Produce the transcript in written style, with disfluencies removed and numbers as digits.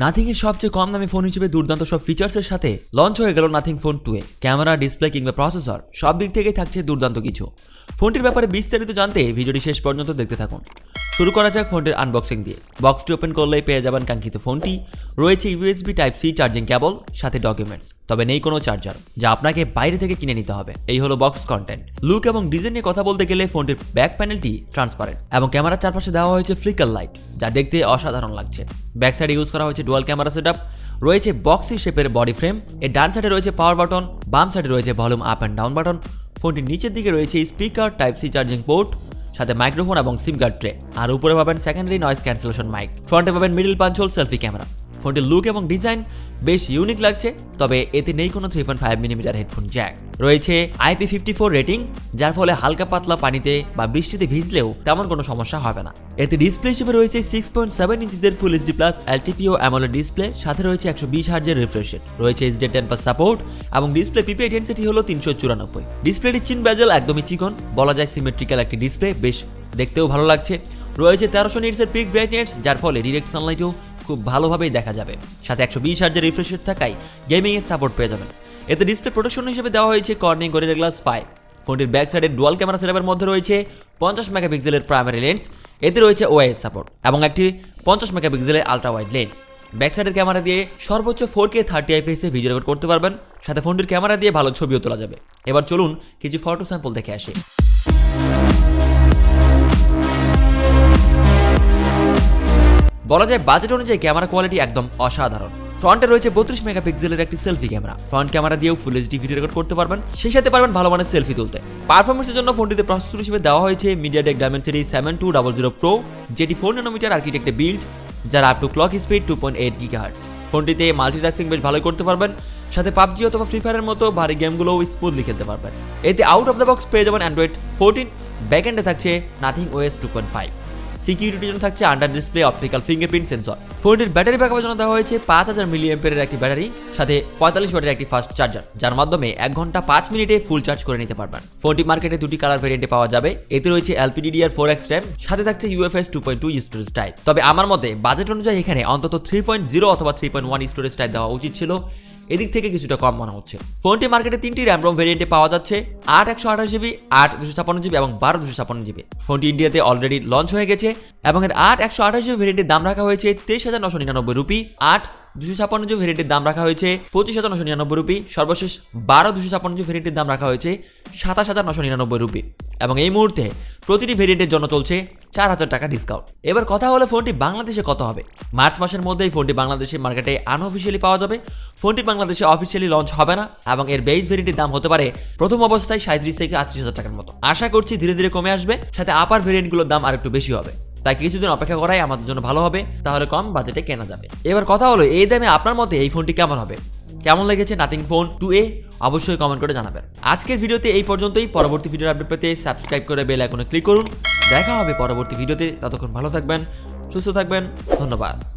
Nothing এর সবচেয়ে কম দামি ফোন হিসেবে দুর্দান্ত সব ফিচার্সের সাথে লঞ্চ হয়ে গেল নাথিং ফোন 2 ক্যামেরা, ডিসপ্লে কিংবা প্রসেসর সব দিক থেকেই থাকছে দুর্দান্ত কিছু। ফোনটির ব্যাপারে বিস্তারিত জানতে ভিডিওটি শেষ পর্যন্ত দেখতে থাকুন। শুরু করা যাক ফোনটির আনবক্সিং দিয়ে। বক্সটি ওপেন করলেই পেয়ে যাবেন কাঙ্ক্ষিত ফোনটি। রয়েছে USB type C charging cable, সাথে ডকুমেন্টস, তবে নেই কোনো চার্জার, যা আপনাকে বাইরে থেকে কিনে নিতে হবে। এই হলো বক্স কন্টেন্ট। লুক এবং ডিজাইন নিয়ে কথা বলতে গেলে ফোনটির ব্যাক প্যানেলটি ট্রান্সপারেন্ট এবং ক্যামেরার চারপাশে দেওয়া হয়েছে ফ্লিকার লাইট, যা দেখতে অসাধারণ লাগছে। ব্যাক সাইডে ইউজ করা হয়েছে ডুয়াল ক্যামেরা সেটআপ। রয়েছে বক্সি শেপের বডি ফ্রেম। এর ডান সাইডে রয়েছে পাওয়ার বাটন, বাম সাইডে রয়েছে volume up and down button. ফোনটির নিচের দিকে রয়েছে speaker, type C charging port, সাথে মাইক্রোফোন এবং সিম কার্ড ট্রে। আর উপরে পাবেন সেকেন্ডারি নয়েজ ক্যান্সেলেশন মাইক। ফ্রন্টে পাবেন middle punch hole selfie camera. ফোনটির লুক এবং ডিজাইন বেশ ইউনিক লাগছে, তবে এতে নেই কোনো 3.5 মিলিমিটার হেডফোন জ্যাক। রয়েছে IP54 রেটিং, যার ফলে হালকা পাতলা পানিতে বা বৃষ্টিতে ভিজলেও তেমন কোনো সমস্যা হবে না। এতে ডিসপ্লে হিসেবে রয়েছে 6.7 ইঞ্চিজের full HD plus LTPO AMOLED display, সাথে রয়েছে 120 হার্জের রিফ্রেশ রেট। রয়েছে HD10+ সাপোর্ট এবং ডিসপ্লে PPI ইন্টেন্সিটি হলো 394। ডিসপ্লেটির চিন বেজেল একদমই চিকন, বলা যায় সিমেট্রিক্যাল একটি ডিসপ্লে, বেশ দেখতেও ভালো লাগছে। রয়েছে 1300 নিটসের পিক ব্রাইটনেস, যার ফলে ডিরেক্ট সানলাইটও খুব ভালোভাবেই দেখা যাবে। সাথে 120 হার্জের রিফ্রেশ রেট থাকায় গেমিং এর সাপোর্ট পেয়ে যাবেন। এতে ডিসপ্লে প্রোটেকশন হিসেবে দেওয়া হয়েছে কর্নিং গরিলা গ্লাস 5। ফোনটির ব্যাক সাইডে ডুয়াল ক্যামেরা সেটআপের মধ্যে রয়েছে 50 মেগাপিক্সেলের প্রাইমারি লেন্স। এতে রয়েছে OIS সাপোর্ট এবং একটি 50 মেগাপিক্সেলের আলট্রা ওয়াইড লেন্স। ব্যাক সাইডের ক্যামেরা দিয়ে সর্বোচ্চ 4K 30 IPS এ ভিডিও রেকর্ড করতে পারবেন। সাথে ফোনটির ক্যামেরা দিয়ে ভালো ছবিও তোলা যাবে। এবার চলুন কিছু ফটো স্যাম্পল দেখে আসি। বলা যায় বাজেট অনুযায়ী ক্যামেরা কোয়ালিটি একদম অসাধারণ। ফ্রন্টে রয়েছে 32 মেগাপিক্সেলের একটি সেলফি ক্যামেরা। ফ্রন্ট ক্যামেরা দিয়েও ফুল এইচডি ভিডিও রেকর্ড করতে পারবেন, সেই সাথে পারবেন ভালো মানের সেলফি তুলতে। পারফরমেন্সের জন্য ফোনটিতে প্রসেসর হিসেবে দেওয়া হয়েছে MediaTek Dimensity 7200 Pro, যেটি 4 ন্যানোমিটার আর্কিটেক্টে বিল্ড, যার up to clock speed 2.8 GHz। ফোনটিতে মাল্টিটাস্কিং বেশ ভালোই করতে পারবেন, সাথে PUBG অথবা ফ্রি ফায়ারের মতো ভারী গেমগুলোও স্মুথলি খেলতে পারবেন। এতে আউট অফ দ্য বক্স পেয়ে যাবেন Android 14। ব্যাকএন্ডে থাকছে নাথিং OS 2.5। সিকিউরিটির জন্য থাকছে under display optical fingerprint sensor. ফোনটির ব্যাটারি ব্যাকআপের জন্য দেওয়া হয়েছে 5000 মিলিঅ্যাম্পিয়ারের একটি ব্যাটারি, সাথে 45 ওয়াটের একটি ফাস্ট চার্জার, যার মাধ্যমে 1 ঘন্টা 5 মিনিটে ফুল চার্জ করে নিতে পারবেন। ফোনটি মার্কেটে দুটি কালার ভেরিয়েন্টে পাওয়া যাবে। এতে রয়েছে LPDDR4X RAM, সাথে থাকছে UFS 2.2 স্টোরেজ টাইপ। তবে আমার মতে বাজেট অনুযায়ী এখানে অন্তত 3.0 অথবা 3.1 স্টোরেজ টাইপ দেওয়া উচিত ছিল। এদিক থেকে কিছুটা কম মনে হচ্ছে। ফোনটি মার্কেটে 3টি র্যাম রোম ভেরিয়েন্টে পাওয়া যাচ্ছে, 8/128GB, 8/256GB এবং 12/256GB। ফোনটি ইন্ডিয়াতে অলরেডি লঞ্চ হয়ে গেছে এবং এর 8/128GB ভেরিয়েন্টের দাম রাখা হয়েছে 23,999 রুপি। 8/256GB ভেরিয়েন্টের দাম রাখা হয়েছে 25,999 রুপি। সর্বশেষ 12/256GB ভেরিয়েন্টের দাম রাখা হয়েছে 27,999 রুপি এবং এই মুহূর্তে প্রতিটি ভেরিয়েন্টের জন্য চলছে 4,000 টাকা ডিসকাউন্ট। এবার কথা হলো ফোনটি বাংলাদেশে কত হবে। মার্চ মাসের মধ্যেই ফোনটি বাংলাদেশের মার্কেটে আনঅফিসিয়ালি পাওয়া যাবে। ফোনটি বাংলাদেশে অফিসিয়ালি লঞ্চ হবে না এবং এর বেস ভেরিয়েন্টের দাম হতে পারে প্রথম অবস্থায় 37 থেকে 38,000 টাকার মতো। আশা করছি ধীরে ধীরে কমে আসবে, সাথে আপার ভেরিয়েন্টগুলোর দাম আরেকটু বেশি হবে। তাই কিছুদিন অপেক্ষা করাই আমাদের জন্য ভালো হবে, তাহলে কম বাজেটে কেনা যাবে। এবার কথা হলো এই দামে আপনার মতে এই ফোনটি কেমন হবে, কেমন লেগেছে নাথিং ফোন 2A, অবশ্যই কমেন্ট করে জানাবেন। আজকের ভিডিওতে এই পর্যন্তই। পরবর্তী ভিডিওর আপডেট পেতে সাবস্ক্রাইব করে বেল আইকনে ক্লিক করুন। দেখা হবে পরবর্তী ভিডিওতে। ততক্ষণ ভালো থাকবেন, সুস্থ থাকবেন। ধন্যবাদ।